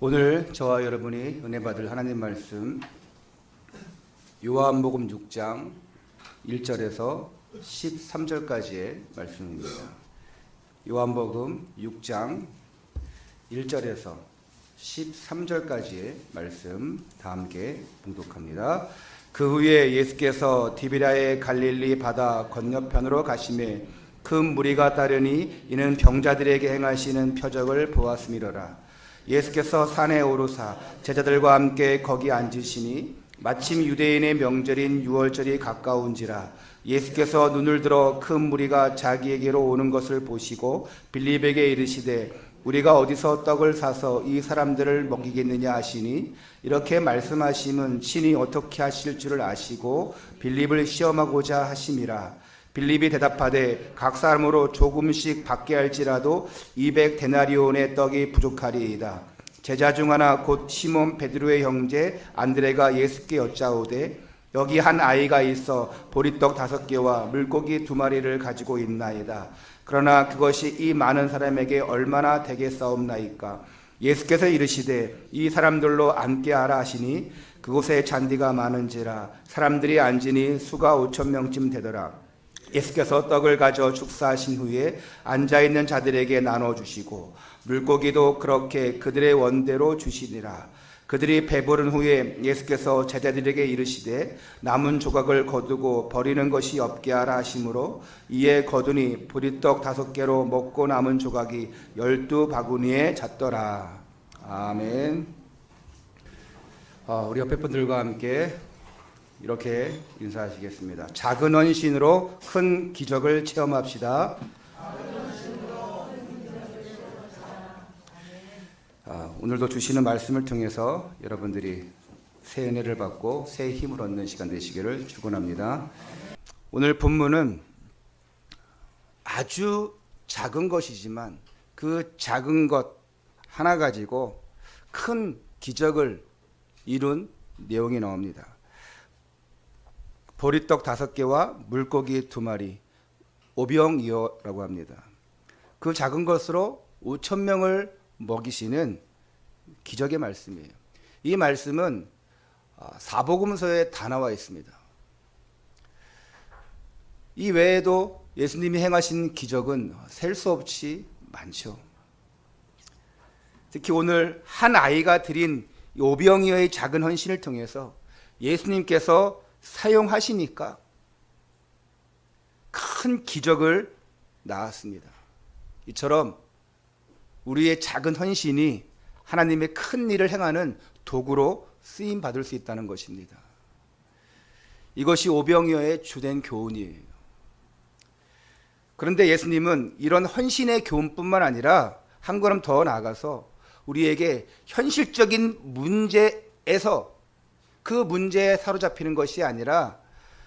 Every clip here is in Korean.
오늘 저와 여러분이 은혜 받을 하나님 말씀 요한복음 6장 1절에서 13절까지의 말씀입니다. 요한복음 6장 1절에서 13절까지의 말씀 다 함께 봉독합니다. 그 후에 예수께서 디비라의 갈릴리 바다 건너편으로 가시매 큰 무리가 따르니 이는 병자들에게 행하시는 표적을 보았음이로라. 예수께서 산에 오르사 제자들과 함께 거기 앉으시니 마침 유대인의 명절인 유월절이 가까운지라. 예수께서 눈을 들어 큰 무리가 자기에게로 오는 것을 보시고 빌립에게 이르시되 우리가 어디서 떡을 사서 이 사람들을 먹이겠느냐 하시니 이렇게 말씀하심은 친히 어떻게 하실 줄을 아시고 빌립을 시험하고자 하심이라. 빌립이 대답하되 각 사람으로 조금씩 받게 할지라도 200데나리온의 떡이 부족하리이다. 제자 중 하나 곧 시몬 베드로의 형제 안드레가 예수께 여짜오되 여기 한 아이가 있어 보리떡 5개와 물고기 2마리를 가지고 있나이다. 그러나 그것이 이 많은 사람에게 얼마나 되겠사옵나이까. 예수께서 이르시되 이 사람들로 앉게 하라 하시니 그곳에 잔디가 많은지라 사람들이 앉으니 수가 5,000명쯤 되더라. 예수께서 떡을 가져 축사하신 후에 앉아있는 자들에게 나눠주시고 물고기도 그렇게 그들의 원대로 주시니라. 그들이 배부른 후에 예수께서 제자들에게 이르시되 남은 조각을 거두고 버리는 것이 없게 하라 하시므로 이에 거두니 보리떡 5개로 먹고 남은 조각이 12바구니에 찼더라. 아멘. 우리 옆에 분들과 함께 이렇게 인사하시겠습니다. 작은 헌신으로 큰 기적을 체험합시다. 오늘도 주시는 말씀을 통해서 여러분들이 새 은혜를 받고 새 힘을 얻는 시간 되시기를 축원합니다. 오늘 본문은 아주 작은 것이지만 그 작은 것 하나 가지고 큰 기적을 이룬 내용이 나옵니다. 보리떡 5개와 물고기 2마리, 오병이어라고 합니다. 그 작은 것으로 5,000명을 먹이시는 기적의 말씀이에요. 이 말씀은 사복음서에 다 나와 있습니다. 이 외에도 예수님이 행하신 기적은 셀 수 없이 많죠. 특히 오늘 한 아이가 드린 오병이어의 작은 헌신을 통해서 예수님께서 사용하시니까 큰 기적을 낳았습니다. 이처럼 우리의 작은 헌신이 하나님의 큰 일을 행하는 도구로 쓰임 받을 수 있다는 것입니다. 이것이 오병이어의 주된 교훈이에요. 그런데 예수님은 이런 헌신의 교훈뿐만 아니라 한 걸음 더 나아가서 우리에게 현실적인 문제에서 그 문제에 사로잡히는 것이 아니라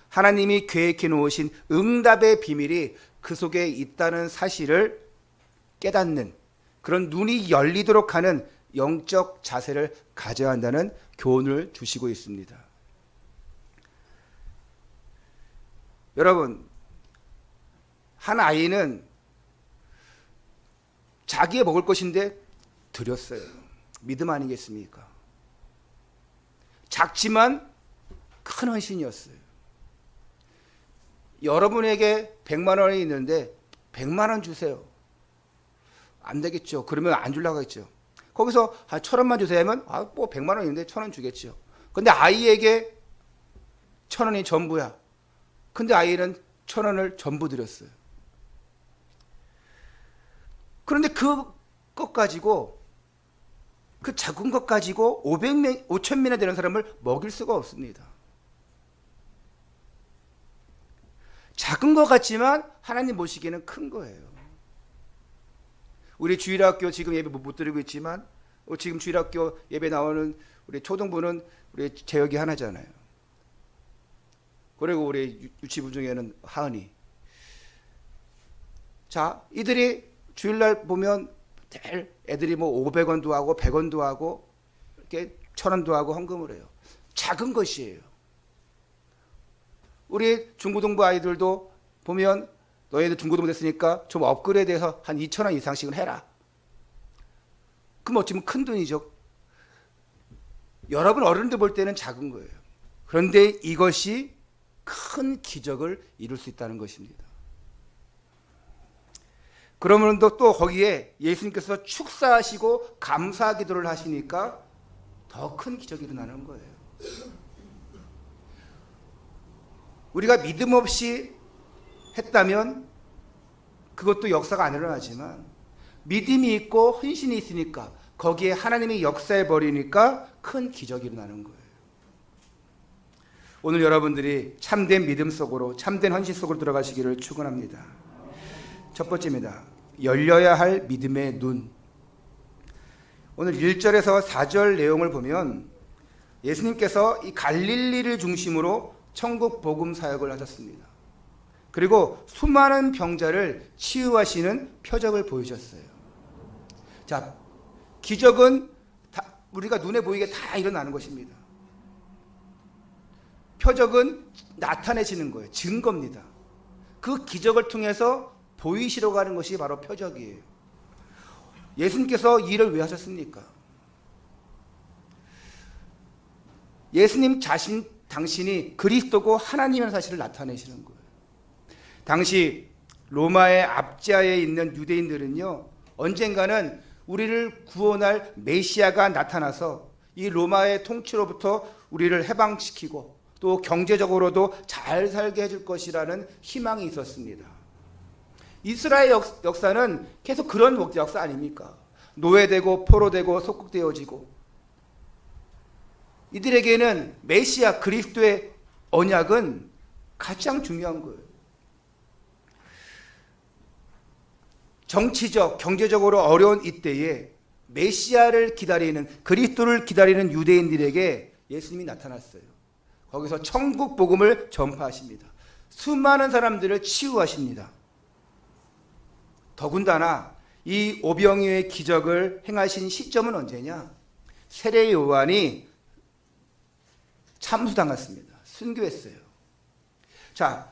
하나님이 계획해 놓으신 응답의 비밀이 그 속에 있다는 사실을 깨닫는 그런 눈이 열리도록 하는 영적 자세를 가져야 한다는 교훈을 주시고 있습니다. 여러분, 한 아이는 자기의 먹을 것인데 드렸어요. 믿음 아니겠습니까? 작지만 큰 헌신이었어요. 여러분에게 100만 원이 있는데 100만 원 주세요. 안 되겠죠. 그러면 안 주려고 했죠. 거기서 1,000원만 주세요 하면 뭐 100만 원 있는데 1,000원 주겠죠. 근데 아이에게 1,000원이 전부야. 근데 아이는 1,000원을 전부 드렸어요. 그런데 그것 가지고 그 작은 것 가지고 5,000명이나 되는 사람을 먹일 수가 없습니다. 작은 것 같지만 하나님 보시기에는 큰 거예요. 우리 주일학교 지금 예배 못 드리고 있지만 지금 주일학교 예배 나오는 우리 초등부는 우리 재혁이 하나잖아요. 그리고 우리 유치부 중에는 하은이. 자, 이들이 주일날 보면 애들이 뭐 500원도 하고 100원도 하고 이렇게 1,000원도 하고 헌금을 해요. 작은 것이에요. 우리 중고등부 아이들도 보면 너희들 중고등부 됐으니까 좀 업그레이드해서 한 2,000원 이상씩은 해라. 그럼 어찌면 큰 돈이죠. 여러분 어른들 볼 때는 작은 거예요. 그런데 이것이 큰 기적을 이룰 수 있다는 것입니다. 그러면 또 거기에 예수님께서 축사하시고 감사 기도를 하시니까 더 큰 기적이 일어나는 거예요. 우리가 믿음 없이 했다면 그것도 역사가 안 일어나지만 믿음이 있고 헌신이 있으니까 거기에 하나님이 역사해 버리니까 큰 기적이 일어나는 거예요. 오늘 여러분들이 참된 믿음 속으로, 참된 헌신 속으로 들어가시기를 축원합니다. 첫 번째입니다. 열려야 할 믿음의 눈. 오늘 1절에서 4절 내용을 보면 예수님께서 이 갈릴리를 중심으로 천국 복음 사역을 하셨습니다. 그리고 수많은 병자를 치유하시는 표적을 보이셨어요. 자, 기적은 우리가 눈에 보이게 다 일어나는 것입니다. 표적은 나타내시는 거예요. 증거입니다. 그 기적을 통해서 보이시려고 하는 것이 바로 표적이에요. 예수님께서 이 일을 왜 하셨습니까? 예수님 당신이 그리스도고 하나님이라는 사실을 나타내시는 거예요. 당시 로마의 압제하에 있는 유대인들은요, 언젠가는 우리를 구원할 메시아가 나타나서 이 로마의 통치로부터 우리를 해방시키고 또 경제적으로도 잘 살게 해줄 것이라는 희망이 있었습니다. 이스라엘 역사는 계속 그런 역사 아닙니까? 노예되고 포로되고 속국되어지고, 이들에게는 메시아 그리스도의 언약은 가장 중요한 거예요. 정치적, 경제적으로 어려운 이때에 메시아를 기다리는, 그리스도를 기다리는 유대인들에게 예수님이 나타났어요. 거기서 천국 복음을 전파하십니다. 수많은 사람들을 치유하십니다. 더군다나 이 오병이어의 기적을 행하신 시점은 언제냐? 세례 요한이 참수당했습니다. 순교했어요. 자,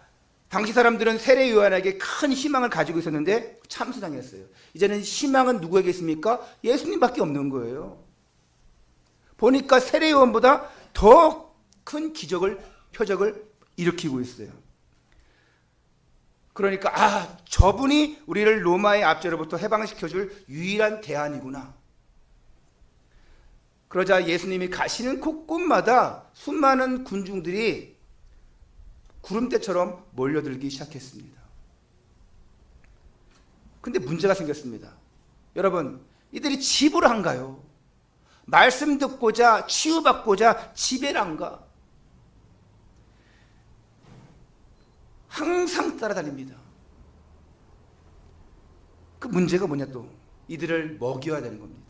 당시 사람들은 세례 요한에게 큰 희망을 가지고 있었는데 참수당했어요. 이제는 희망은 누구에게 있습니까? 예수님밖에 없는 거예요. 보니까 세례 요한보다 더 큰 기적을, 표적을 일으키고 있어요. 그러니까 저분이 우리를 로마의 압제로부터 해방시켜줄 유일한 대안이구나. 그러자 예수님이 가시는 곳곳마다 수많은 군중들이 구름대처럼 몰려들기 시작했습니다. 근데 문제가 생겼습니다. 여러분, 이들이 집을 안 가요. 말씀 듣고자, 치유받고자 집에 안 가. 항상 따라다닙니다. 그 문제가 뭐냐, 또 이들을 먹여야 되는 겁니다.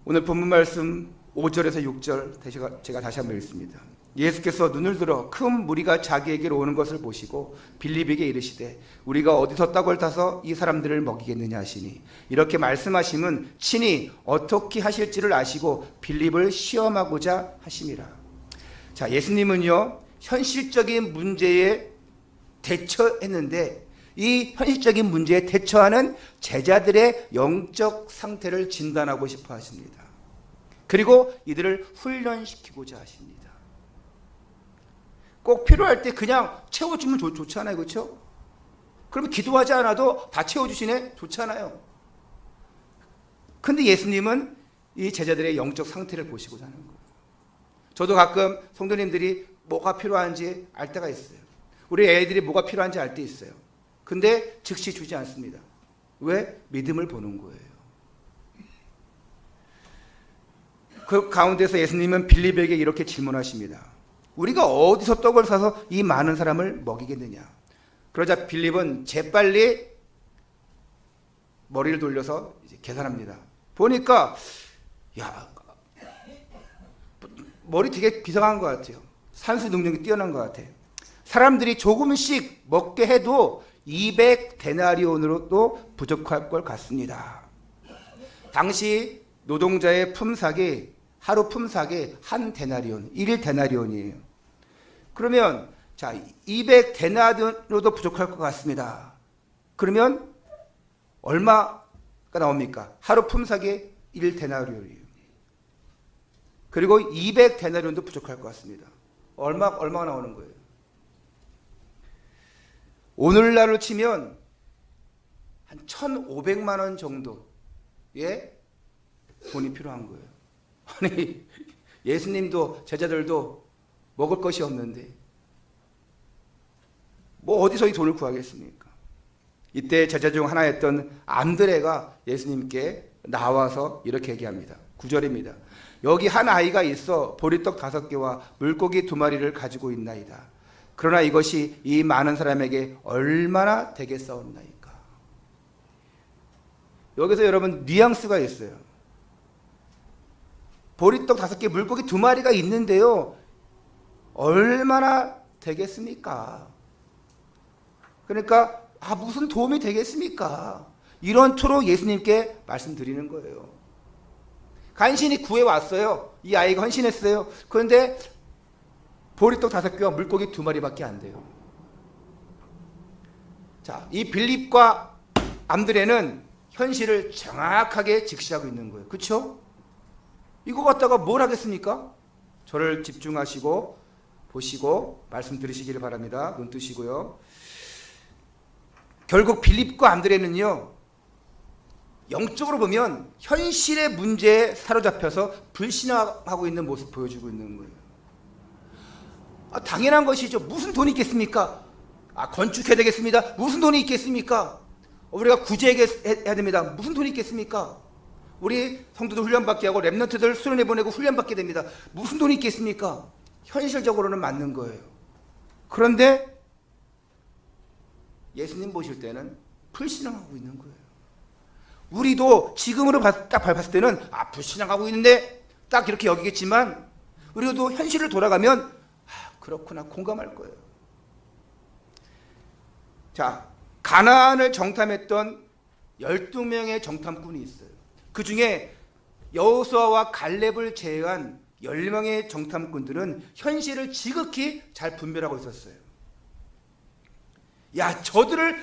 오늘 본문 말씀 5절에서 6절 제가 다시 한번 읽습니다. 예수께서 눈을 들어 큰 무리가 자기에게로 오는 것을 보시고 빌립에게 이르시되 우리가 어디서 떡을 타서 이 사람들을 먹이겠느냐 하시니, 이렇게 말씀하심은 친히 어떻게 하실지를 아시고 빌립을 시험하고자 하심이라. 자, 예수님은요, 현실적인 문제에 대처했는데 이 현실적인 문제에 대처하는 제자들의 영적 상태를 진단하고 싶어 하십니다. 그리고 이들을 훈련시키고자 하십니다. 꼭 필요할 때 그냥 채워주면 좋잖아요. 그렇죠? 그러면 기도하지 않아도 다 채워주시네? 좋잖아요. 근데 예수님은 이 제자들의 영적 상태를 보시고자 하는 거예요. 저도 가끔 성도님들이 뭐가 필요한지 알 때가 있어요. 우리 애들이 뭐가 필요한지 알 때 있어요. 근데 즉시 주지 않습니다. 왜? 믿음을 보는 거예요. 그 가운데서 예수님은 빌립에게 이렇게 질문하십니다. 우리가 어디서 떡을 사서 이 많은 사람을 먹이겠느냐? 그러자 빌립은 재빨리 머리를 돌려서 이제 계산합니다. 보니까 머리 되게 비상한 것 같아요. 산수 능력이 뛰어난 것 같아요. 사람들이 조금씩 먹게 해도 200데나리온으로도 부족할 것 같습니다. 당시 노동자의 품삯이, 하루 품삯이 한 데나리온, 1데나리온이에요. 그러면 자, 200데나리온으로도 부족할 것 같습니다. 그러면 얼마가 나옵니까? 하루 품삯이 1데나리온이에요. 그리고 200데나리온도 부족할 것 같습니다. 얼마가 나오는 거예요? 오늘날로 치면 한 1,500만 원 정도의 돈이 필요한 거예요. 아니, 예수님도 제자들도 먹을 것이 없는데 뭐 어디서 이 돈을 구하겠습니까? 이때 제자 중 하나였던 안드레가 예수님께 나와서 이렇게 얘기합니다. 9절입니다. 여기 한 아이가 있어 보리떡 5개와 물고기 2마리를 가지고 있나이다. 그러나 이것이 이 많은 사람에게 얼마나 되겠사옵나이까. 여기서 여러분 뉘앙스가 있어요. 보리떡 5개, 물고기 2마리가 있는데요, 얼마나 되겠습니까? 그러니까 무슨 도움이 되겠습니까? 이런 투로 예수님께 말씀드리는 거예요. 간신히 구해왔어요. 이 아이가 헌신했어요. 그런데 보리떡 5개와 물고기 2마리밖에 안 돼요. 자, 이 빌립과 안드레는 현실을 정확하게 직시하고 있는 거예요. 그렇죠? 이거 갖다가 뭘 하겠습니까? 저를 집중하시고 보시고 말씀 들으시기를 바랍니다. 눈 뜨시고요. 결국 빌립과 안드레는요, 영적으로 보면 현실의 문제에 사로잡혀서 불신하고 있는 모습 보여주고 있는 거예요. 당연한 것이죠. 무슨 돈이 있겠습니까? 건축해야 되겠습니다. 무슨 돈이 있겠습니까? 우리가 구제해야 됩니다. 무슨 돈이 있겠습니까? 우리 성도들 훈련받게 하고 랩런트들 수련회 보내고 훈련받게 됩니다. 무슨 돈이 있겠습니까? 현실적으로는 맞는 거예요. 그런데 예수님 보실 때는 불신앙하고 있는 거예요. 우리도 지금으로 딱 봤을 때는 불신앙하고 있는데 딱 이렇게 여기겠지만, 우리도 현실을 돌아가면 그렇구나 공감할 거예요. 자, 가나안을 정탐했던 12명의 정탐꾼이 있어요. 그 중에 여호수아와 갈렙을 제외한 10명의 정탐꾼들은 현실을 지극히 잘 분별하고 있었어요.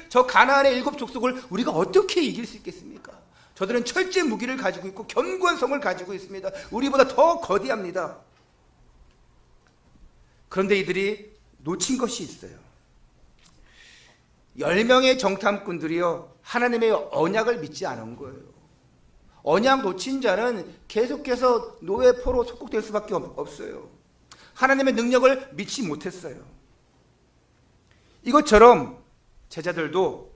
저 가나안의 7족속을 우리가 어떻게 이길 수 있겠습니까? 저들은 철제 무기를 가지고 있고 견고한 성을 가지고 있습니다. 우리보다 더 거대합니다. 그런데 이들이 놓친 것이 있어요. 10명의 정탐꾼들이요, 하나님의 언약을 믿지 않은 거예요. 언약 놓친 자는 계속해서 노예포로 속국될 수밖에 없어요. 하나님의 능력을 믿지 못했어요. 이것처럼 제자들도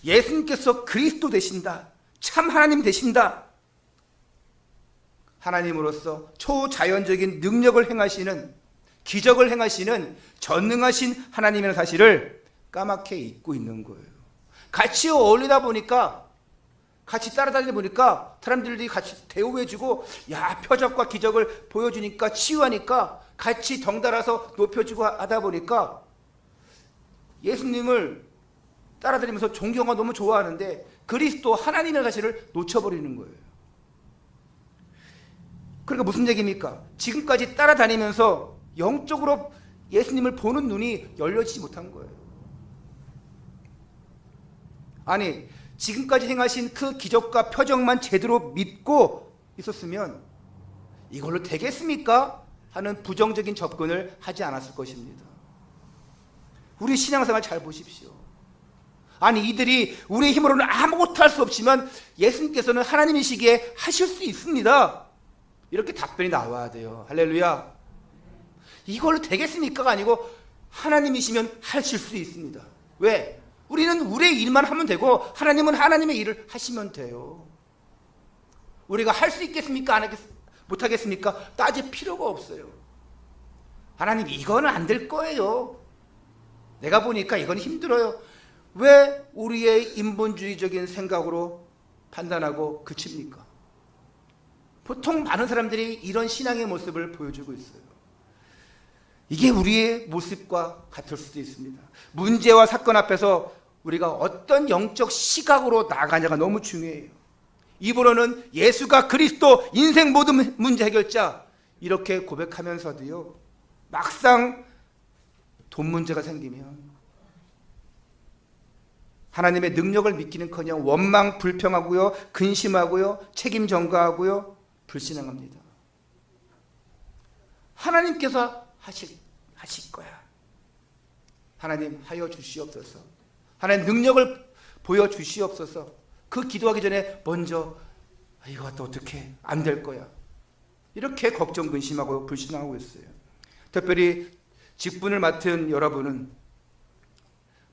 예수님께서 그리스도 되신다, 참 하나님 되신다, 하나님으로서 초자연적인 능력을 행하시는, 기적을 행하시는 전능하신 하나님이라는 사실을 까맣게 잊고 있는 거예요. 같이 어울리다 보니까, 같이 따라다니다 보니까 사람들이 같이 대우해주고, 표적과 기적을 보여주니까, 치유하니까 같이 덩달아서 높여주고 하다 보니까 예수님을 따라다니면서 존경하고 너무 좋아하는데 그리스도 하나님의 사실을 놓쳐버리는 거예요. 그러니까 무슨 얘기입니까? 지금까지 따라다니면서 영적으로 예수님을 보는 눈이 열려지지 못한 거예요. 아니, 지금까지 행하신 그 기적과 표적만 제대로 믿고 있었으면 이걸로 되겠습니까? 하는 부정적인 접근을 하지 않았을 것입니다. 우리 신앙생활 잘 보십시오. 아니, 이들이 우리의 힘으로는 아무것도 할 수 없지만 예수님께서는 하나님이시기에 하실 수 있습니다, 이렇게 답변이 나와야 돼요. 할렐루야. 이걸로 되겠습니까가 아니고 하나님이시면 하실 수 있습니다. 왜? 우리는 우리의 일만 하면 되고 하나님은 하나님의 일을 하시면 돼요. 우리가 할 수 있겠습니까? 못하겠습니까? 따질 필요가 없어요. 하나님, 이거는 안 될 거예요. 내가 보니까 이건 힘들어요. 왜 우리의 인본주의적인 생각으로 판단하고 그칩니까? 보통 많은 사람들이 이런 신앙의 모습을 보여주고 있어요. 이게 우리의 모습과 같을 수도 있습니다. 문제와 사건 앞에서 우리가 어떤 영적 시각으로 나아가냐가 너무 중요해요. 입으로는 예수가 그리스도 인생 모든 문제 해결자 이렇게 고백하면서도요, 막상 돈 문제가 생기면 하나님의 능력을 믿기는커녕 원망 불평하고요, 근심하고요, 책임 전가하고요, 불신앙합니다. 하나님께서 하실 거야. 하나님 하여 주시옵소서. 하나님 능력을 보여 주시옵소서. 그 기도하기 전에 먼저 이거 갖다 어떻게 안 될 거야. 이렇게 걱정 근심하고 불신하고 있어요. 특별히 직분을 맡은 여러분은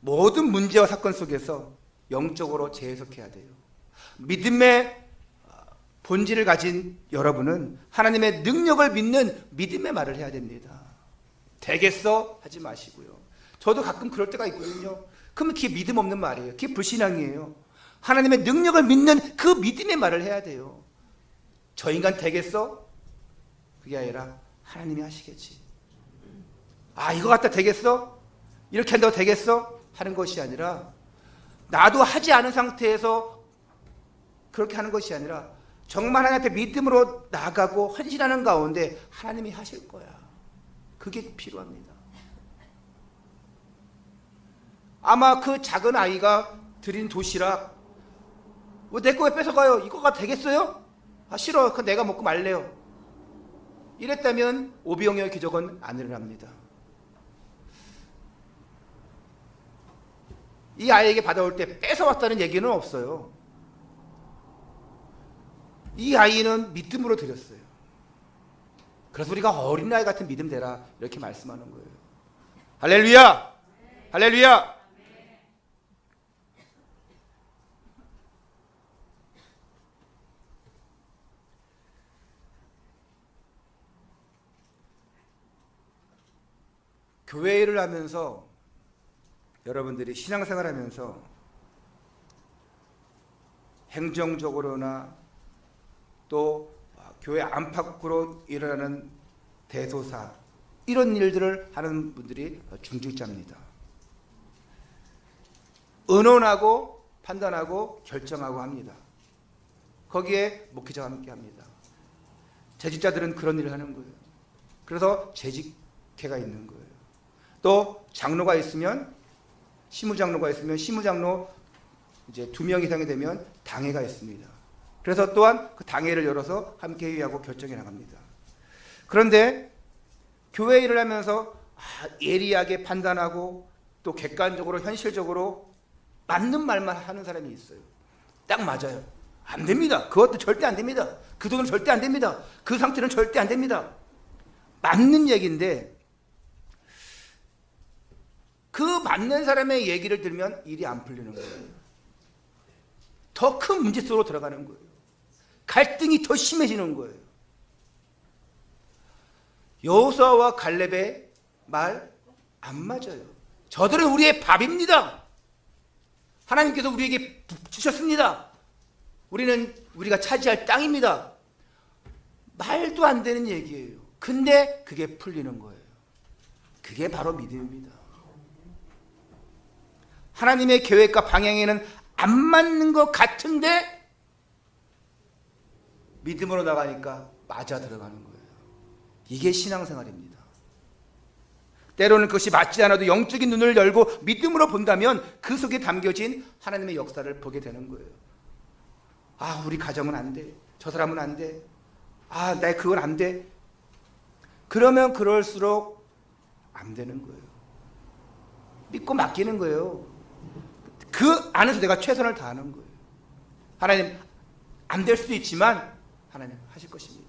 모든 문제와 사건 속에서 영적으로 재해석해야 돼요. 믿음의 본질을 가진 여러분은 하나님의 능력을 믿는 믿음의 말을 해야 됩니다. 되겠어? 하지 마시고요. 저도 가끔 그럴 때가 있거든요. 그러면 그게 믿음 없는 말이에요. 그게 불신앙이에요. 하나님의 능력을 믿는 그 믿음의 말을 해야 돼요. 저 인간 되겠어? 그게 아니라 하나님이 하시겠지. 아, 이거 갖다 되겠어? 이렇게 한다고 되겠어? 하는 것이 아니라, 나도 하지 않은 상태에서 그렇게 하는 것이 아니라 정말 하나님 앞에 믿음으로 나가고 헌신하는 가운데 하나님이 하실 거야. 그게 필요합니다. 아마 그 작은 아이가 드린 도시락, 내 거 왜 뺏어가요? 이거가 되겠어요? 아, 싫어. 그건 내가 먹고 말래요. 이랬다면 오병이어의 기적은 안 일어납니다. 이 아이에게 받아올 때 뺏어왔다는 얘기는 없어요. 이 아이는 믿음으로 드렸어요. 그래서 우리가 어린아이 같은 믿음 되라 이렇게 말씀하는 거예요. 할렐루야! 할렐루야! 교회 일을 하면서 여러분들이 신앙생활 하면서 행정적으로나 또 교회 안팎으로 일어나는 대소사, 이런 일들을 하는 분들이 중직자입니다. 의논하고 판단하고 결정하고 합니다. 거기에 목회자가 함께 합니다. 재직자들은 그런 일을 하는 거예요. 그래서 재직회가 있는 거예요. 또 장로가 있으면, 시무장로가 있으면 시무장로 이제 2명 이상이 되면 당회가 있습니다. 그래서 또한 그 당회를 열어서 함께 회의하고 결정해 나갑니다. 그런데 교회 일을 하면서 예리하게 판단하고 또 객관적으로 현실적으로 맞는 말만 하는 사람이 있어요. 딱 맞아요. 안 됩니다. 그것도 절대 안 됩니다. 그 돈은 절대 안 됩니다. 그 상태는 절대 안 됩니다. 맞는 얘기인데 그 맞는 사람의 얘기를 들으면 일이 안 풀리는 거예요. 더 큰 문제 속으로 들어가는 거예요. 갈등이 더 심해지는 거예요. 여호수아와 갈렙의 말 안 맞아요. 저들은 우리의 밥입니다. 하나님께서 우리에게 주셨습니다. 우리가 차지할 땅입니다. 말도 안 되는 얘기예요. 근데 그게 풀리는 거예요. 그게 바로 믿음입니다. 하나님의 계획과 방향에는 안 맞는 것 같은데 믿음으로 나가니까 맞아 들어가는 거예요. 이게 신앙생활입니다. 때로는 그것이 맞지 않아도 영적인 눈을 열고 믿음으로 본다면 그 속에 담겨진 하나님의 역사를 보게 되는 거예요. 아, 우리 가정은 안 돼. 저 사람은 안 돼. 아, 나 그건 안 돼. 그러면 그럴수록 안 되는 거예요. 믿고 맡기는 거예요. 그 안에서 내가 최선을 다하는 거예요. 하나님, 안 될 수도 있지만 하나님 하실 것입니다.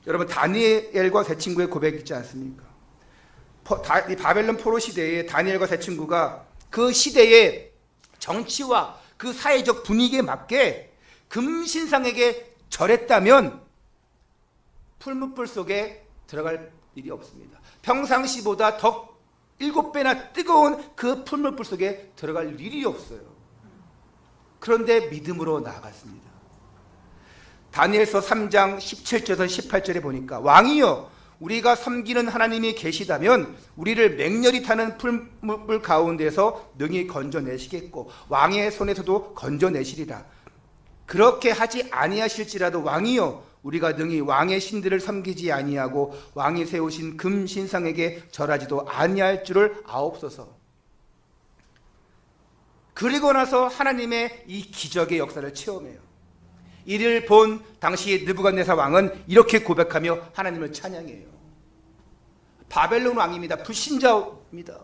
여러분, 다니엘과 세 친구의 고백 있지 않습니까? 바벨론 포로 시대에 다니엘과 세 친구가 그 시대의 정치와 그 사회적 분위기에 맞게 금신상에게 절했다면 풀무불 속에 들어갈 일이 없습니다. 평상시보다 더 7배나 뜨거운 그 풀무불 속에 들어갈 일이 없어요. 그런데 믿음으로 나아갔습니다. 다니엘서 3장 17절에서 18절에 보니까 왕이여, 우리가 섬기는 하나님이 계시다면 우리를 맹렬히 타는 풀무불 가운데서 능히 건져내시겠고 왕의 손에서도 건져내시리라. 그렇게 하지 아니하실지라도 왕이여, 우리가 능히 왕의 신들을 섬기지 아니하고 왕이 세우신 금신상에게 절하지도 아니할 줄을 아옵소서. 그리고 나서 하나님의 이 기적의 역사를 체험해요. 이를 본 당시 느부갓네살 왕은 이렇게 고백하며 하나님을 찬양해요. 바벨론 왕입니다. 불신자입니다.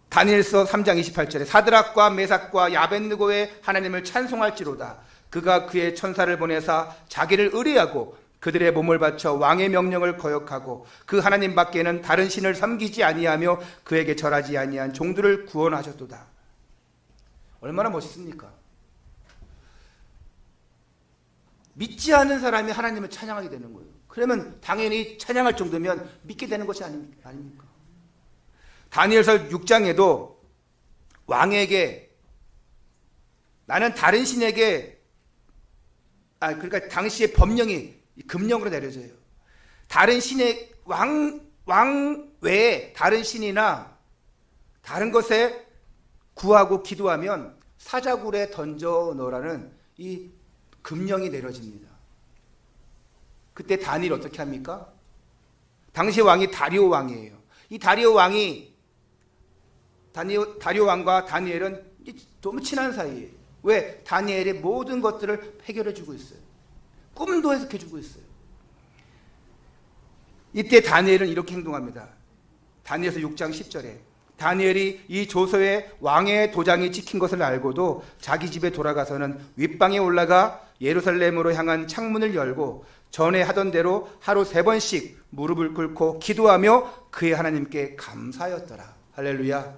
다니엘서 3장 28절에 사드락과 메삭과 야벳느고의 하나님을 찬송할지로다. 그가 그의 천사를 보내사 자기를 의뢰하고 그들의 몸을 바쳐 왕의 명령을 거역하고 그 하나님 밖에는 다른 신을 섬기지 아니하며 그에게 절하지 아니한 종들을 구원하셨도다. 얼마나 멋있습니까? 믿지 않은 사람이 하나님을 찬양하게 되는 거예요. 그러면 당연히 찬양할 정도면 믿게 되는 것이 아닙니까? 다니엘서 6장에도 왕에게 나는 다른 신에게 그러니까 당시의 법령이 금령으로 내려져요. 다른 신의 왕 외에 다른 신이나 다른 것에 구하고 기도하면 사자굴에 던져 넣으라는 이 금령이 내려집니다. 그때 다니엘 어떻게 합니까? 당시 왕이 다리오 왕이에요. 이 다리오 왕과 다니엘은 너무 친한 사이예요. 왜? 다니엘의 모든 것들을 해결해 주고 있어요. 꿈도 해석해 주고 있어요. 이때 다니엘은 이렇게 행동합니다. 다니엘서 6장 10절에 다니엘이 이 조서에 왕의 도장이 찍힌 것을 알고도 자기 집에 돌아가서는 윗방에 올라가 예루살렘으로 향한 창문을 열고 전에 하던 대로 하루 3번씩 무릎을 꿇고 기도하며 그의 하나님께 감사하였더라. 할렐루야.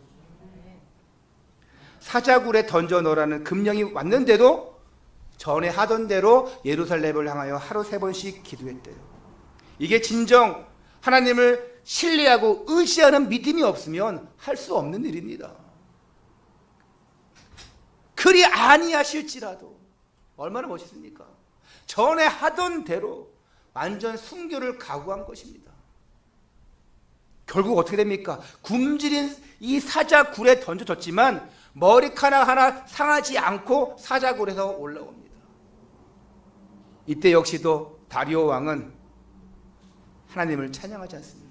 사자굴에 던져 넣으라는 금령이 왔는데도 전에 하던 대로 예루살렘을 향하여 하루 3번씩 기도했대요. 이게 진정 하나님을 신뢰하고 의지하는 믿음이 없으면 할 수 없는 일입니다. 그리 아니하실지라도 얼마나 멋있습니까? 전에 하던 대로 완전 순교를 각오한 것입니다. 결국 어떻게 됩니까? 굶주린 이 사자굴에 던져졌지만 머리카락 하나 상하지 않고 사자굴에서 올라옵니다. 이때 역시도 다리오 왕은 하나님을 찬양하지 않습니까?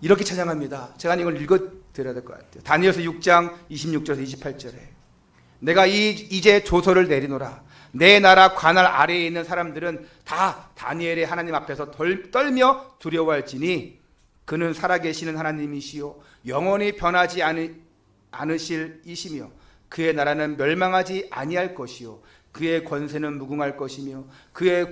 이렇게 찬양합니다. 제가 이걸 읽어드려야 될 것 같아요. 다니엘서 6장 26절에서 28절에 내가 이제 조서를 내리노라. 내 나라 관할 아래에 있는 사람들은 다 다니엘의 하나님 앞에서 떨며 두려워할지니 그는 살아계시는 하나님이시요 영원히 변하지 않으실 이시며 그의 나라는 멸망하지 아니할 것이요 그의 권세는 무궁할 것이며 그는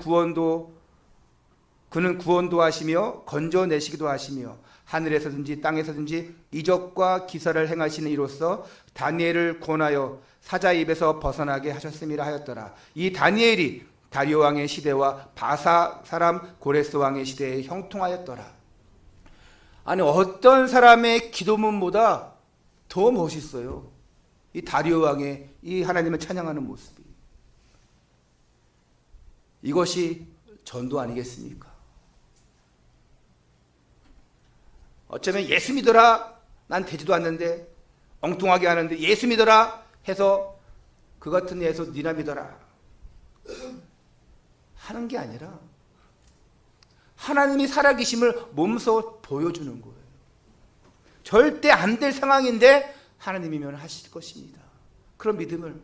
구원도 하시며 건져내시기도 하시며 하늘에서든지 땅에서든지 이적과 기사를 행하시는 이로써 다니엘을 권하여 사자 입에서 벗어나게 하셨음이라 하였더라. 이 다니엘이 다리오 왕의 시대와 바사 사람 고레스 왕의 시대에 형통하였더라. 아니 어떤 사람의 기도문보다 더 멋있어요. 이 다리오 왕의 이 하나님을 찬양하는 모습이. 이것이 전도 아니겠습니까? 어쩌면 예수 믿어라 난 되지도 않는데 엉뚱하게 하는데 예수 믿어라 해서 그 같은 예수 니나 믿어라 하는 게 아니라 하나님이 살아계심을 몸소 보여주는 거예요. 절대 안 될 상황인데 하나님이면 하실 것입니다. 그런 믿음을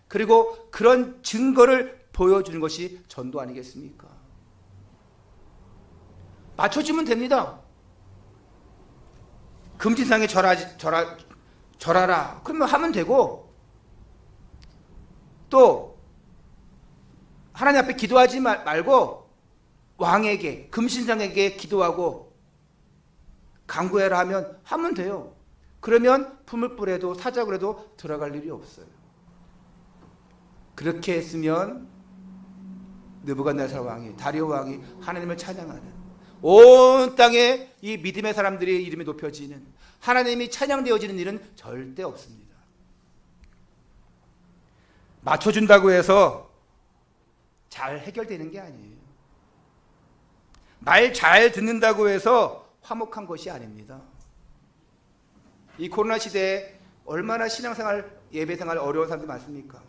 그리고 그런 증거를 보여주는 것이 전도 아니겠습니까? 맞춰주면 됩니다. 금지상에 절하라 그러면 하면 되고 또 하나님 앞에 기도하지 말고 왕에게 금신상에게 기도하고 간구해라 하면 돼요. 그러면 풀물불에도 사자굴에도 들어갈 일이 없어요. 그렇게 했으면 느부갓네살 왕이 다리오 왕이 하나님을 찬양하는 온 땅에 이 믿음의 사람들의 이름이 높여지는 하나님이 찬양되어지는 일은 절대 없습니다. 맞춰준다고 해서 잘 해결되는 게 아니에요. 말 잘 듣는다고 해서 화목한 것이 아닙니다. 이 코로나 시대에 얼마나 신앙생활, 예배생활 어려운 사람들 많습니까?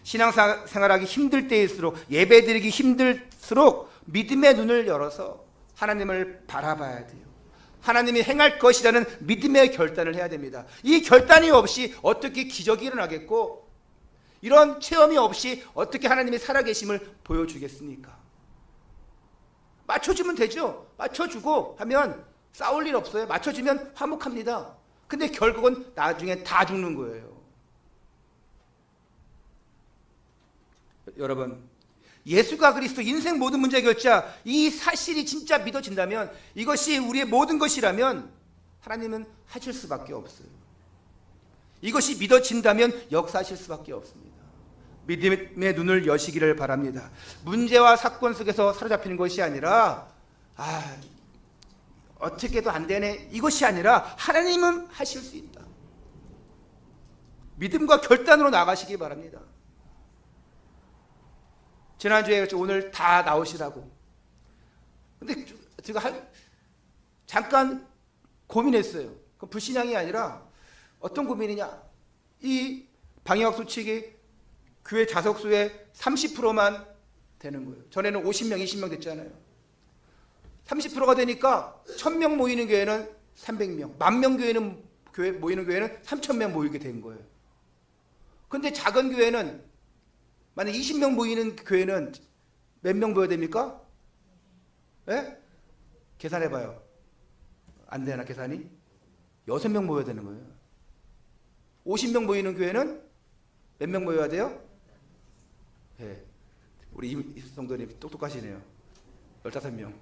신앙생활하기 힘들 때일수록 예배드리기 힘들수록 믿음의 눈을 열어서 하나님을 바라봐야 돼요. 하나님이 행할 것이라는 믿음의 결단을 해야 됩니다. 이 결단이 없이 어떻게 기적이 일어나겠고, 이런 체험이 없이 어떻게 하나님이 살아계심을 보여주겠습니까? 맞춰주면 되죠. 맞춰주고 하면 싸울 일 없어요. 맞춰주면 화목합니다. 근데 결국은 나중에 다 죽는 거예요. 여러분, 예수가 그리스도 인생 모든 문제 해결자, 이 사실이 진짜 믿어진다면, 이것이 우리의 모든 것이라면 하나님은 하실 수밖에 없어요. 이것이 믿어진다면 역사하실 수밖에 없습니다. 믿음의 눈을 여시기를 바랍니다. 문제와 사건 속에서 사로잡히는 것이 아니라 어떻게 해도 안 되네, 이것이 아니라 하나님은 하실 수 있다. 믿음과 결단으로 나가시기 바랍니다. 지난주에 오늘 다 나오시라고. 근데 제가 잠깐 고민했어요. 그 불신앙이 아니라 어떤 고민이냐. 이 방역 수칙이 교회 좌석수의 30%만 되는 거예요. 전에는 50명, 20명 됐잖아요. 30%가 되니까 1000명 모이는 교회는 300명, 10,000명 모이는 교회는 3,000명 모이게 된 거예요. 근데 작은 교회는, 만약 20명 모이는 교회는 몇 명 모여야 됩니까? 예? 계산해봐요. 안 되나 계산이? 6명 모여야 되는 거예요. 50명 모이는 교회는 몇 명 모여야 돼요? 예. 우리 성도님 똑똑하시네요. 15명.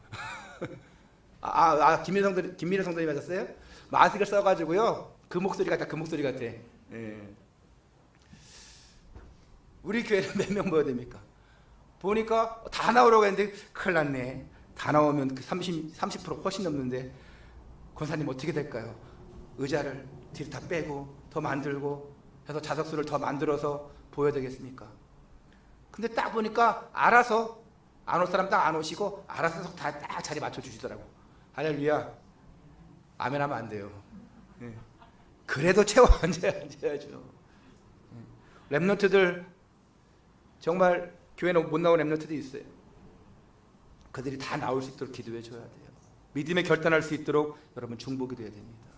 김민호 성도님 하셨어요? 마스크를 써가지고요. 그 목소리 같아, 그 목소리 같아. 예. 우리 교회는 몇 명 모여야 됩니까? 보니까 다 나오라고 했는데 큰일 났네. 다 나오면 그 30% 훨씬 넘는데 권사님 어떻게 될까요? 의자를 뒤로 다 빼고 더 만들고 해서 좌석수를 더 만들어서 보여야 되겠습니까? 근데 딱 보니까 알아서 안 올 사람 딱 안 오시고 알아서 딱 자리 맞춰주시더라고. 할렐루야. 아멘 하면 안 돼요. 네. 그래도 채워 앉아야죠. 랩런트들 정말 교회는 못 나온 랩런트도 있어요. 그들이 다 나올 수 있도록 기도해 줘야 돼요. 믿음에 결단할 수 있도록 여러분 중보기 도해야 됩니다.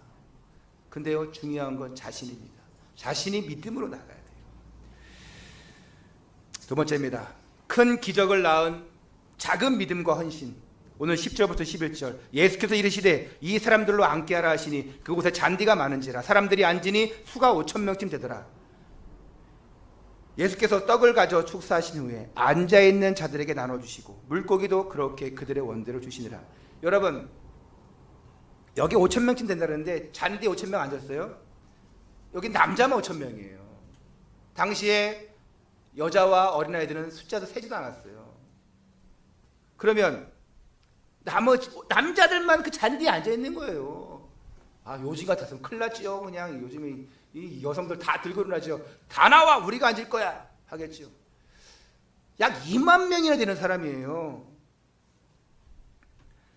근데요, 중요한 건 자신입니다. 자신이 믿음으로 나가야 돼요. 두 번째입니다. 큰 기적을 낳은 작은 믿음과 헌신. 오늘 10절부터 11절. 예수께서 이르시되 이 사람들로 앉게 하라 하시니 그곳에 잔디가 많은지라 사람들이 앉으니 수가 5,000명쯤 되더라. 예수께서 떡을 가져 축사하신 후에 앉아있는 자들에게 나눠주시고 물고기도 그렇게 그들의 원대로 주시니라. 여러분, 여기 5,000명쯤 된다는데 잔디 5,000명 앉았어요? 여기 남자만 5,000명이에요. 당시에 여자와 어린아이들은 숫자도 세지도 않았어요. 그러면 나머지 남자들만 그 잔디에 앉아있는 거예요. 요즘 같았으면 큰일 났지요. 그냥 요즘에 이 여성들 다 들고 일어나죠. 다 나와, 우리가 앉을 거야 하겠죠. 약 2만 명이나 되는 사람이에요.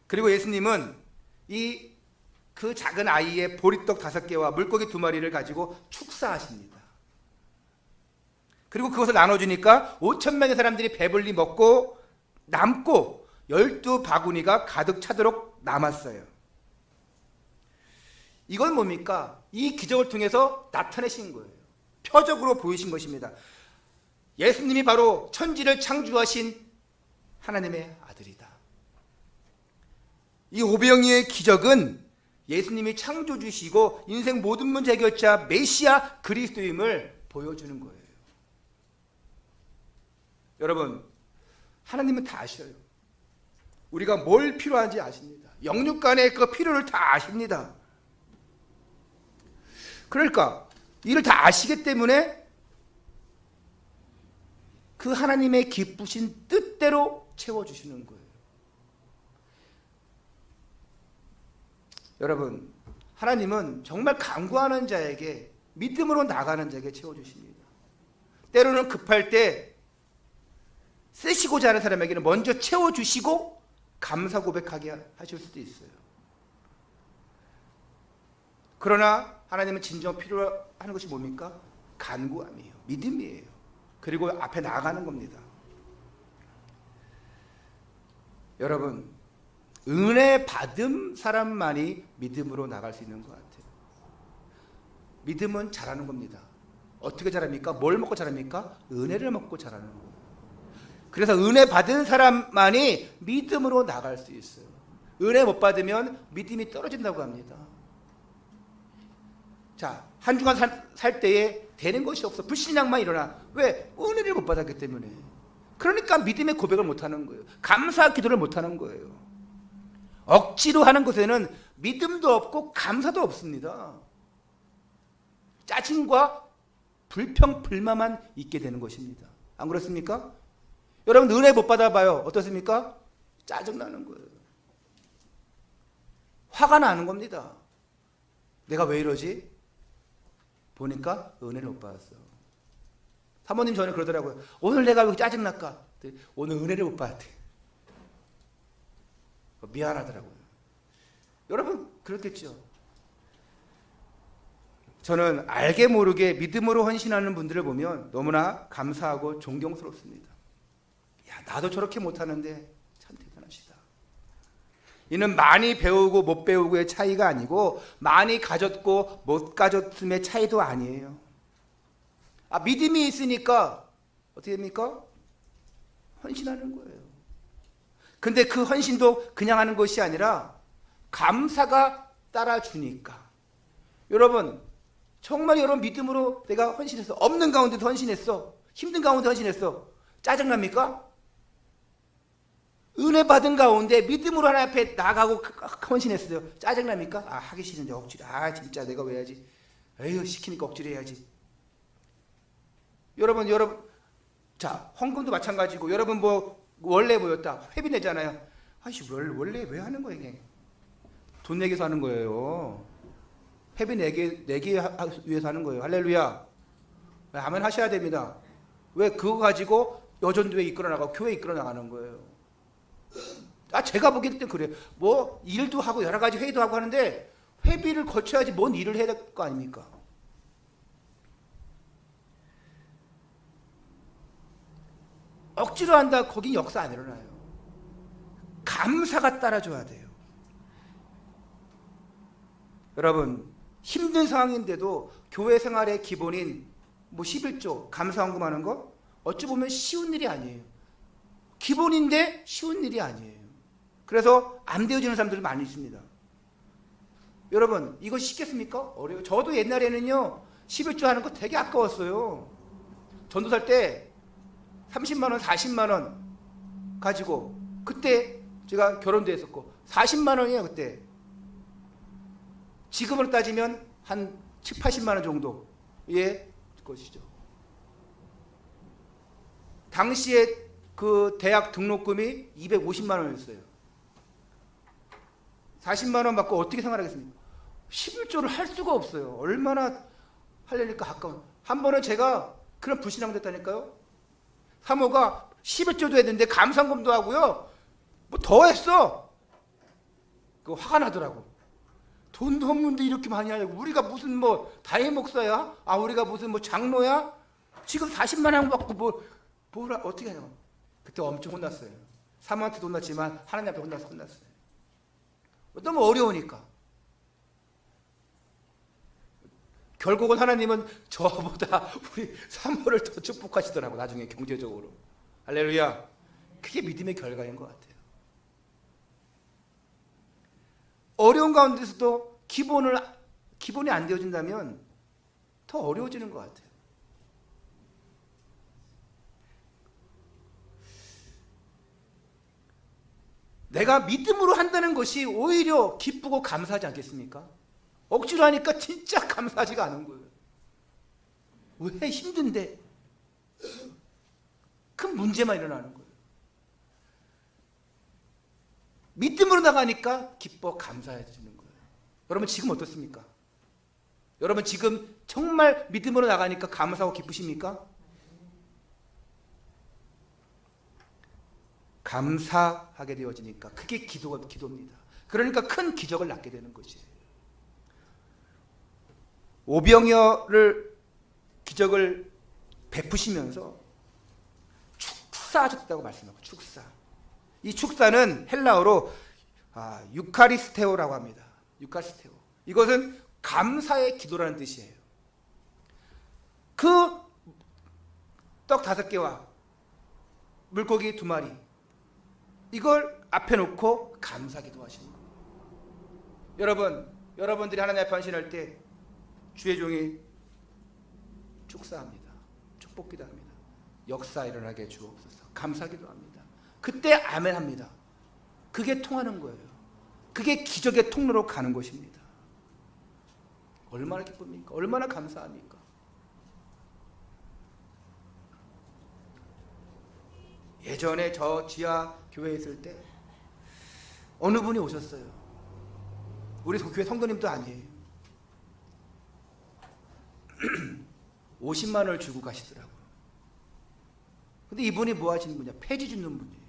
그리고 예수님은 그 작은 아이의 보리떡 5개와 물고기 2마리를 가지고 축사하십니다. 그리고 그것을 나눠주니까 5,000명의 사람들이 배불리 먹고 남고 12바구니가 가득 차도록 남았어요. 이건 뭡니까? 이 기적을 통해서 나타내신 거예요. 표적으로 보이신 것입니다. 예수님이 바로 천지를 창조하신 하나님의 아들이다. 이 오병이의 기적은 예수님이 창조주시고 인생 모든 문제 해결자 메시아 그리스도임을 보여주는 거예요. 여러분, 하나님은 다 아셔요. 우리가 뭘 필요한지 아십니다. 영육간의 그 필요를 다 아십니다. 그러니까 이를 다 아시기 때문에 그 하나님의 기쁘신 뜻대로 채워주시는 거예요. 여러분, 하나님은 정말 간구하는 자에게, 믿음으로 나가는 자에게 채워주십니다. 때로는 급할 때 쓰시고자 하는 사람에게는 먼저 채워주시고 감사 고백하게 하실 수도 있어요. 그러나 하나님은 진정 필요하는 것이 뭡니까? 간구함이에요. 믿음이에요. 그리고 앞에 나아가는 겁니다. 여러분, 은혜 받은 사람만이 믿음으로 나갈 수 있는 것 같아요. 믿음은 자라는 겁니다. 어떻게 자랍니까? 뭘 먹고 자랍니까? 은혜를 먹고 자라는 거예요. 그래서 은혜 받은 사람만이 믿음으로 나갈 수 있어요. 은혜 못 받으면 믿음이 떨어진다고 합니다. 자, 한 주간 살 때에 되는 것이 없어. 불신앙만 일어나. 왜? 은혜를 못 받았기 때문에. 그러니까 믿음의 고백을 못 하는 거예요. 감사 기도를 못 하는 거예요. 억지로 하는 것에는 믿음도 없고 감사도 없습니다. 짜증과 불평, 불만만 있게 되는 것입니다. 안 그렇습니까? 여러분 은혜 못 받아봐요. 어떻습니까? 짜증나는 거예요. 화가 나는 겁니다. 내가 왜 이러지? 보니까 은혜를 못 받았어. 사모님 전에 그러더라고요. 오늘 내가 왜 짜증날까? 오늘 은혜를 못 받았대. 미안하더라고요. 여러분 그렇겠죠. 저는 알게 모르게 믿음으로 헌신하는 분들을 보면 너무나 감사하고 존경스럽습니다. 야, 나도 저렇게 못하는데 참 대단하시다. 이는 많이 배우고 못 배우고의 차이가 아니고 많이 가졌고 못 가졌음의 차이도 아니에요. 믿음이 있으니까 어떻게 됩니까? 헌신하는 거예요. 근데 그 헌신도 그냥 하는 것이 아니라 감사가 따라주니까. 여러분 정말 여러분 믿음으로 내가 헌신했어. 없는 가운데도 헌신했어. 힘든 가운데 헌신했어. 짜증납니까? 은혜 받은 가운데 믿음으로 하나님 앞에 나가고 헌신했어요. 짜증납니까? 하기 싫은데 억지로. 진짜 내가 왜 해야지? 에휴 시키니까 억지로 해야지. 여러분 자 헌금도 마찬가지고 여러분 원래 뭐였다 회비 내잖아요. 원래 왜 하는 거예요? 이게 돈 내기 위해서 하는 거예요. 회비 내기 위해서 하는 거예요. 할렐루야. 아멘 하셔야 됩니다. 왜 그거 가지고 여전도에 이끌어 나가고 교회 이끌어 나가는 거예요. 제가 보기엔 그래요. 일도 하고 여러 가지 회의도 하고 하는데 회비를 거쳐야지 뭔 일을 해야 될 거 아닙니까? 억지로 한다 거긴 역사 안 일어나요. 감사가 따라줘야 돼요. 여러분 힘든 상황인데도 교회 생활의 기본인 11조 감사헌금하는 거 어찌 보면 쉬운 일이 아니에요. 기본인데 쉬운 일이 아니에요. 그래서 안 되어지는 사람들이 많이 있습니다. 여러분 이거 쉽겠습니까? 어려워요. 저도 옛날에는요 11조 하는 거 되게 아까웠어요. 전도살 때 30만원 40만원 가지고 그때 제가 결혼도 했었고 40만원이에요 그때. 지금으로 따지면 한 7, 80만원 정도의 것이죠. 당시에 그 대학 등록금이 250만원이었어요. 40만원 받고 어떻게 생활하겠습니까? 11조를 할 수가 없어요. 얼마나 하려니까 아까운. 한 번은 제가 그런 불신앙 됐다니까요. 사모가 11조도 했는데 감사금도 하고요. 더 했어. 그 화가 나더라고. 돈도 없는데 이렇게 많이 하냐고. 우리가 무슨 다혜 목사야? 우리가 무슨 장로야? 지금 40만 원 받고 뭘 어떻게 하냐고. 그때 엄청 혼났어요. 사모한테도 혼났지만 하나님 앞에 혼났어요. 너무 어려우니까. 결국은 하나님은 저보다 우리 사모를 더 축복하시더라고. 나중에 경제적으로. 할렐루야. 그게 믿음의 결과인 것 같아요. 어려운 가운데서도 기본이 안 되어진다면 더 어려워지는 것 같아요. 내가 믿음으로 한다는 것이 오히려 기쁘고 감사하지 않겠습니까? 억지로 하니까 진짜 감사하지가 않은 거예요. 왜 힘든데? 큰 문제만 일어나는 거예요. 믿음으로 나가니까 기뻐 감사해지는 거예요. 여러분 지금 어떻습니까? 여러분 지금 정말 믿음으로 나가니까 감사하고 기쁘십니까? 감사하게 되어지니까 그게 기도입니다. 그러니까 큰 기적을 낳게 되는 것이에요. 오병이어를 기적을 베푸시면서 축사하셨다고 말씀하고 축사. 이 축사는 헬라어로 유카리스테오라고 합니다. 유카리스테오. 이것은 감사의 기도라는 뜻이에요. 그 떡 5개와 물고기 2마리 이걸 앞에 놓고 감사 기도하시는 거예요. 여러분들이 하나님 앞에 헌신할 때 주의 종이 축사합니다. 축복 기도합니다. 역사 일어나게 주옵소서. 감사 기도합니다. 그때 아멘 합니다. 그게 통하는 거예요. 그게 기적의 통로로 가는 것입니다. 얼마나 기쁩니까? 얼마나 감사합니까? 예전에 저 지하 교회에 있을 때 어느 분이 오셨어요. 우리 교회 성도님도 아니에요. 50만 원을 주고 가시더라고요. 근데 이분이 뭐 하시는 분이야? 폐지 줍는 분이에요.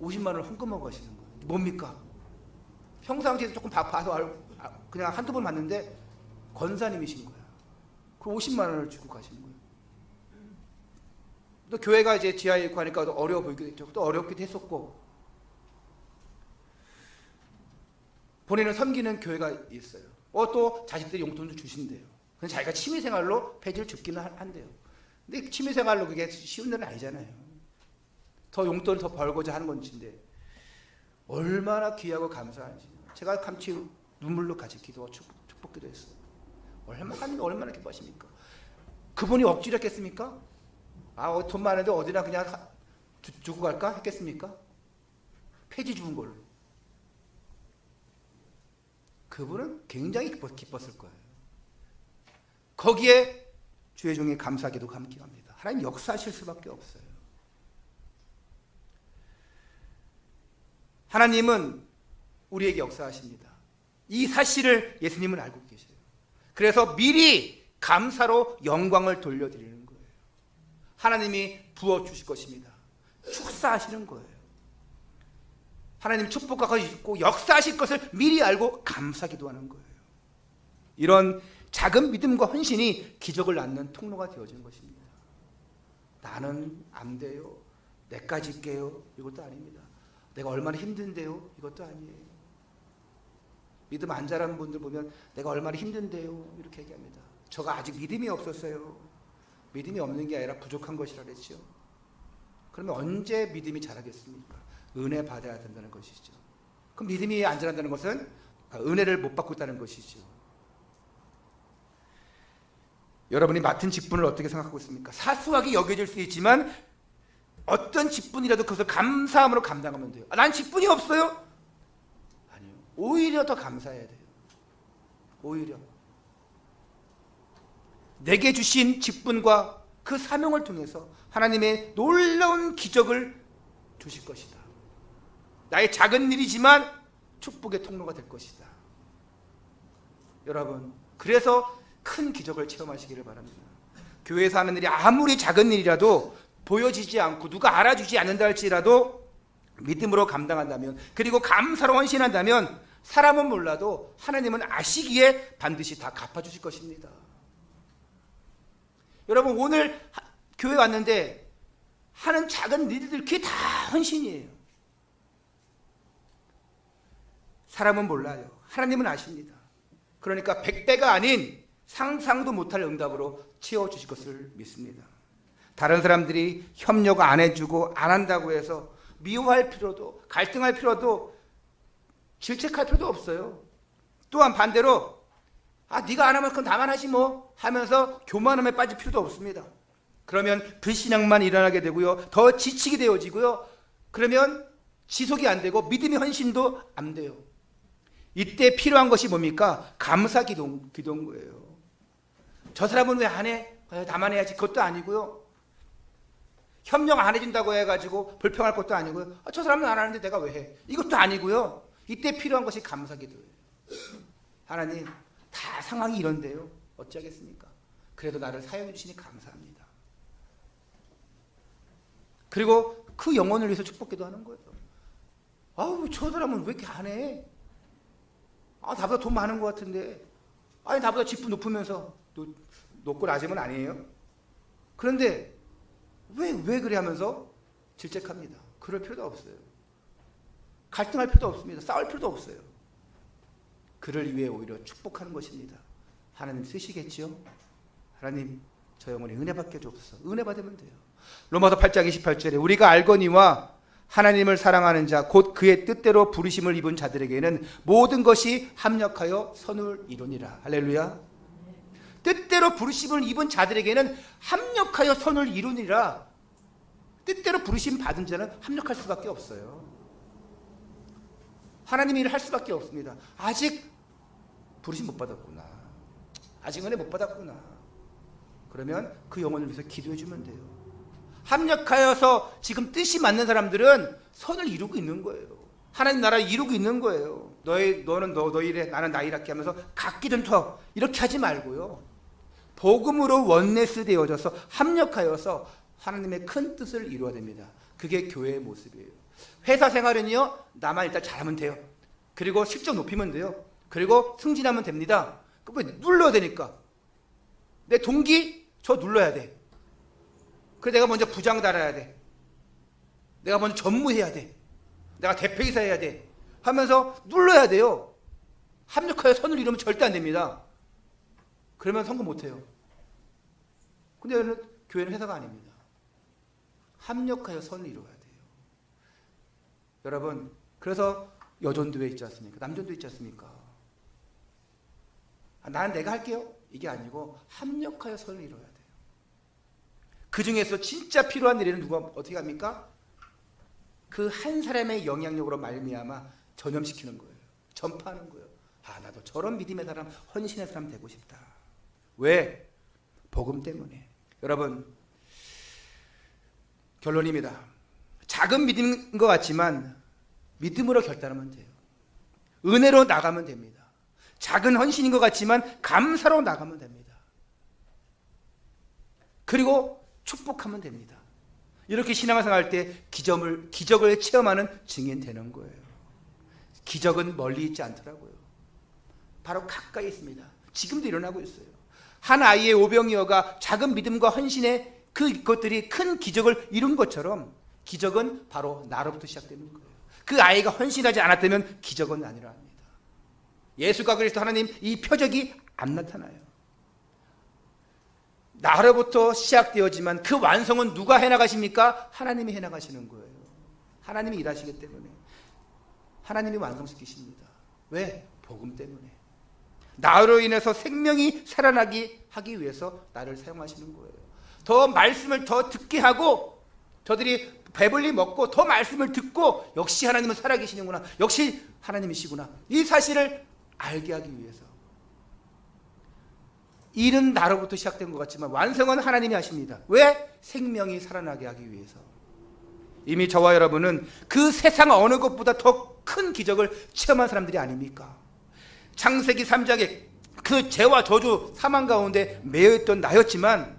50만 원을 헌금하고 가시는 거예요. 뭡니까? 평상시에도 조금 봐서 알고 그냥 한두 번 봤는데 권사님이신 거야. 그 50만 원을 주고 가시는 거예요. 또 교회가 이제 지하에 있고 하니까 어려워 보이기도 했죠. 또 어렵기도 했었고, 본인은 섬기는 교회가 있어요. 또 자식들이 용돈도 주신대요. 그냥 자기가 취미생활로 폐지를 줍기는 한대요. 근데 취미생활로 그게 쉬운 일은 아니잖아요. 더 용돈을 더 벌고자 하는 건지인데 얼마나 귀하고 감사한지 제가 감히 눈물로 같이 기도하고 축복기도 했어요. 얼마나 기뻐하십니까? 그분이 억지로 했겠습니까? 돈 많은데 어디나 그냥 주고 갈까 했겠습니까? 폐지 주는 걸로. 그분은 굉장히 기뻤을 거예요. 거기에 주의 종의 감사기도 감격합니다. 하나님 역사하실 수밖에 없어요. 하나님은 우리에게 역사하십니다. 이 사실을 예수님은 알고 계세요. 그래서 미리 감사로 영광을 돌려드리는 거예요. 하나님이 부어주실 것입니다. 축사하시는 거예요. 하나님 축복과 있고 역사하실 것을 미리 알고 감사기도 하는 거예요. 이런 작은 믿음과 헌신이 기적을 낳는 통로가 되어진 것입니다. 나는 안 돼요. 내까지 있게요. 이것도 아닙니다. 내가 얼마나 힘든데요. 이것도 아니에요. 믿음 안 자라는 분들 보면 내가 얼마나 힘든데요. 이렇게 얘기합니다. 저가 아직 믿음이 없었어요. 믿음이 없는 게 아니라 부족한 것이라 그랬죠. 그러면 언제 믿음이 자라겠습니까? 은혜 받아야 된다는 것이죠. 그럼 믿음이 안 자란다는 것은 은혜를 못 받고 있다는 것이죠. 여러분이 맡은 직분을 어떻게 생각하고 있습니까? 사소하게 여겨질 수 있지만 어떤 직분이라도 그것을 감사함으로 감당하면 돼요. 난 직분이 없어요? 아니요. 오히려 더 감사해야 돼요. 오히려 내게 주신 직분과 그 사명을 통해서 하나님의 놀라운 기적을 주실 것이다. 나의 작은 일이지만 축복의 통로가 될 것이다. 여러분, 그래서 큰 기적을 체험하시기를 바랍니다. 교회에서 하는 일이 아무리 작은 일이라도 보여지지 않고 누가 알아주지 않는다 할지라도 믿음으로 감당한다면, 그리고 감사로 헌신한다면 사람은 몰라도 하나님은 아시기에 반드시 다 갚아주실 것입니다. 여러분, 오늘 교회 왔는데 하는 작은 일들 그게 다 헌신이에요. 사람은 몰라요. 하나님은 아십니다. 그러니까 100배가 아닌 상상도 못할 응답으로 채워주실 것을 믿습니다. 다른 사람들이 협력 안 해주고 안 한다고 해서 미워할 필요도, 갈등할 필요도, 질책할 필요도 없어요. 또한 반대로 네가 안 하면 그럼 나만 하지 뭐 하면서 교만함에 빠질 필요도 없습니다. 그러면 불신앙만 일어나게 되고요, 더 지치게 되어지고요, 그러면 지속이 안 되고 믿음의 헌신도 안 돼요. 이때 필요한 것이 뭡니까? 감사 기도인 거예요. 저 사람은 왜 안 해? 나만 해야지. 그것도 아니고요, 협력 안 해준다고 해가지고 불평할 것도 아니고요, 저 사람은 안 하는데 내가 왜 해? 이것도 아니고요, 이때 필요한 것이 감사 기도예요. 하나님, 다 상황이 이런데요, 어찌하겠습니까? 그래도 나를 사용해 주시니 감사합니다. 그리고 그 영혼을 위해서 축복 기도하는 거예요. 저 사람은 왜 이렇게 안 해? 나보다 돈 많은 것 같은데, 나보다 직분 높으면서, 높고 낮으면 아니에요. 그런데 왜 그래 하면서 질책합니다. 그럴 필요도 없어요. 갈등할 필요도 없습니다. 싸울 필요도 없어요. 그를 위해 오히려 축복하는 것입니다. 하나님 쓰시겠지요? 하나님 저 영혼에 은혜 받게 주옵소서. 은혜 받으면 돼요. 로마서 8장 28절에 우리가 알거니와 하나님을 사랑하는 자 곧 그의 뜻대로 부르심을 입은 자들에게는 모든 것이 합력하여 선을 이루니라. 할렐루야. 뜻대로 부르심을 입은 자들에게는 합력하여 선을 이루니라. 뜻대로 부르심 받은 자는 합력할 수밖에 없어요. 하나님의 일을 할 수밖에 없습니다. 아직 부르심 못 받았구나. 아직 은혜 못 받았구나. 그러면 그 영혼을 위해서 기도해 주면 돼요. 합력하여서 지금 뜻이 맞는 사람들은 선을 이루고 있는 거예요. 하나님 나라를 이루고 있는 거예요. 너는 너 일에 나는 나 일할게 하면서 각기 전투 이렇게 하지 말고요. 복음으로 원네스 되어져서 합력하여서 하나님의 큰 뜻을 이루어야 됩니다. 그게 교회의 모습이에요. 회사 생활은요, 나만 일단 잘하면 돼요. 그리고 실적 높이면 돼요. 그리고 승진하면 됩니다. 그거 눌러야 되니까. 내 동기 저 눌러야 돼. 그래 내가 먼저 부장 달아야 돼. 내가 먼저 전무해야 돼. 내가 대표이사 해야 돼. 하면서 눌러야 돼요. 합력하여 선을 이루면 절대 안 됩니다. 그러면 성공 못해요. 근데 교회는 회사가 아닙니다. 합력하여 선을 이루어야 돼요. 여러분, 그래서 여전도에 있지 않습니까? 남전도에 있지 않습니까? 나는 내가 할게요. 이게 아니고 합력하여 선을 이루어야 돼요. 그 중에서 진짜 필요한 일에는 누가 어떻게 합니까? 그 한 사람의 영향력으로 말미암아 전염시키는 거예요. 전파하는 거예요. 나도 저런 믿음의 사람, 헌신의 사람 되고 싶다. 왜? 복음 때문에. 여러분, 결론입니다. 작은 믿음인 것 같지만 믿음으로 결단하면 돼요. 은혜로 나가면 됩니다. 작은 헌신인 것 같지만 감사로 나가면 됩니다. 그리고 축복하면 됩니다. 이렇게 신앙생활 할 때 기적을 체험하는 증인 되는 거예요. 기적은 멀리 있지 않더라고요. 바로 가까이 있습니다. 지금도 일어나고 있어요. 한 아이의 오병이어가 작은 믿음과 헌신의 그것들이 큰 기적을 이룬 것처럼 기적은 바로 나로부터 시작되는 거예요. 그 아이가 헌신하지 않았다면 기적은 아니라 합니다. 예수가 그리스도 하나님 이 표적이 안 나타나요. 나로부터 시작되어지만 그 완성은 누가 해나가십니까? 하나님이 해나가시는 거예요. 하나님이 일하시기 때문에 하나님이 완성시키십니다. 왜? 복음 때문에. 나로 인해서 생명이 살아나게 하기 위해서 나를 사용하시는 거예요. 더 말씀을 더 듣게 하고 저들이 배불리 먹고 더 말씀을 듣고 역시 하나님은 살아계시는구나. 역시 하나님이시구나. 이 사실을 알게 하기 위해서. 일은 나로부터 시작된 것 같지만 완성은 하나님이 하십니다. 왜? 생명이 살아나게 하기 위해서. 이미 저와 여러분은 그 세상 어느 것보다 더 큰 기적을 체험한 사람들이 아닙니까? 창세기 3장에 그 죄와 저주 사망 가운데 매여있던 나였지만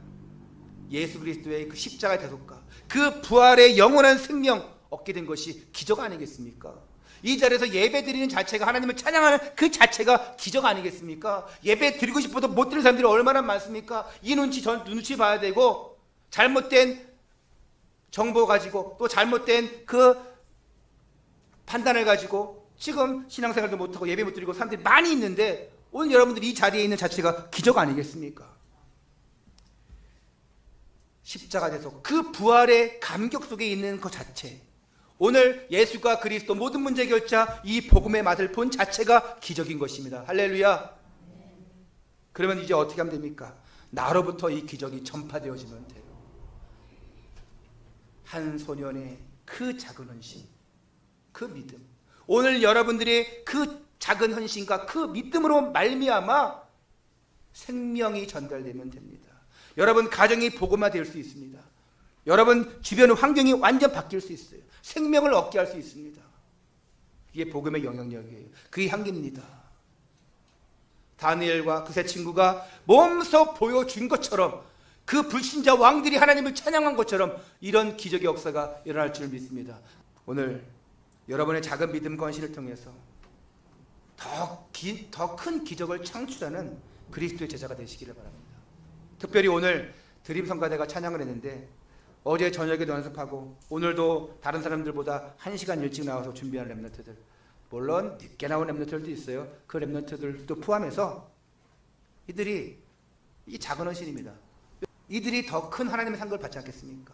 예수 그리스도의 그 십자가의 대속과 그 부활의 영원한 생명 얻게 된 것이 기적 아니겠습니까? 이 자리에서 예배 드리는 자체가 하나님을 찬양하는 그 자체가 기적 아니겠습니까? 예배 드리고 싶어도 못 드리는 사람들이 얼마나 많습니까? 이 눈치 봐야 되고 잘못된 정보 가지고 또 잘못된 그 판단을 가지고 지금 신앙생활도 못하고 예배 못 드리고 사람들이 많이 있는데 오늘 여러분들이 이 자리에 있는 자체가 기적 아니겠습니까? 십자가 대속 그 부활의 감격 속에 있는 그 자체, 오늘 예수가 그리스도 모든 문제 결자 이 복음의 맛을 본 자체가 기적인 것입니다. 할렐루야. 그러면 이제 어떻게 하면 됩니까? 나로부터 이 기적이 전파되어지면 돼요. 한 소년의 그 작은 헌신, 그 믿음, 오늘 여러분들의 그 작은 헌신과 그 믿음으로 말미암아 생명이 전달되면 됩니다. 여러분 가정이 복음화 될 수 있습니다. 여러분 주변 환경이 완전 바뀔 수 있어요. 생명을 얻게 할 수 있습니다. 이게 복음의 영향력이에요. 그게 향기입니다. 다니엘과 그 세 친구가 몸소 보여준 것처럼 그 불신자 왕들이 하나님을 찬양한 것처럼 이런 기적의 역사가 일어날 줄 믿습니다. 오늘 여러분의 작은 믿음 헌신을 통해서 더 큰 기적을 창출하는 그리스도의 제자가 되시기를 바랍니다. 특별히 오늘 드림 성가대가 찬양을 했는데 어제 저녁에도 연습하고 오늘도 다른 사람들보다 1시간 일찍 나와서 준비한 랩런트들, 물론 늦게 나온 랩런트들도 있어요. 그 랩런트들도 포함해서 이들이 이 작은 헌신입니다. 이들이 더 큰 하나님의 상급을 받지 않겠습니까?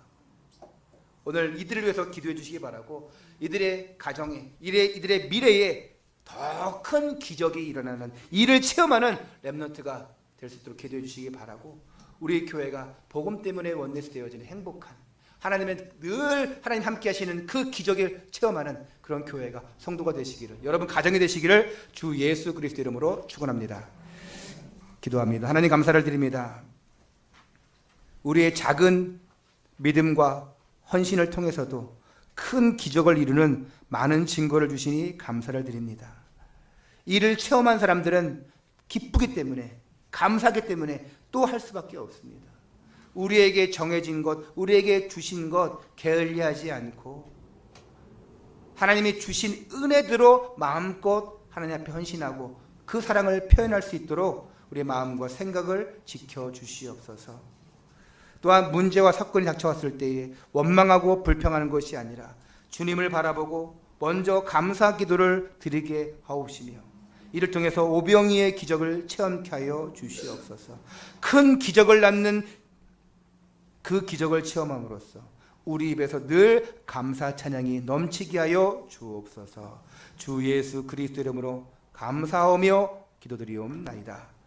오늘 이들을 위해서 기도해 주시기 바라고, 이들의 가정에, 이들의 미래에 더 큰 기적이 일어나는, 이를 체험하는 랩런트가 될 수 있도록 기도해 주시기 바라고, 우리 교회가 복음 때문에 원내스 되어지는 행복한, 하나님의 늘 하나님 함께 하시는 그 기적을 체험하는 그런 교회가, 성도가 되시기를, 여러분 가정이 되시기를 주 예수 그리스도 이름으로 축원합니다. 기도합니다. 하나님 감사를 드립니다. 우리의 작은 믿음과 헌신을 통해서도 큰 기적을 이루는 많은 증거를 주시니 감사를 드립니다. 이를 체험한 사람들은 기쁘기 때문에, 감사하기 때문에 또 할 수밖에 없습니다. 우리에게 정해진 것, 우리에게 주신 것 게을리하지 않고 하나님이 주신 은혜대로 마음껏 하나님 앞에 헌신하고 그 사랑을 표현할 수 있도록 우리의 마음과 생각을 지켜주시옵소서. 또한 문제와 사건이 닥쳐왔을 때에 원망하고 불평하는 것이 아니라 주님을 바라보고 먼저 감사 기도를 드리게 하옵시며, 이를 통해서 오병이의 기적을 체험케 하여 주시옵소서. 큰 기적을 낳는 그 기적을 체험함으로써 우리 입에서 늘 감사 찬양이 넘치게 하여 주옵소서. 주 예수 그리스도 이름으로 감사하며 기도드리옵나이다.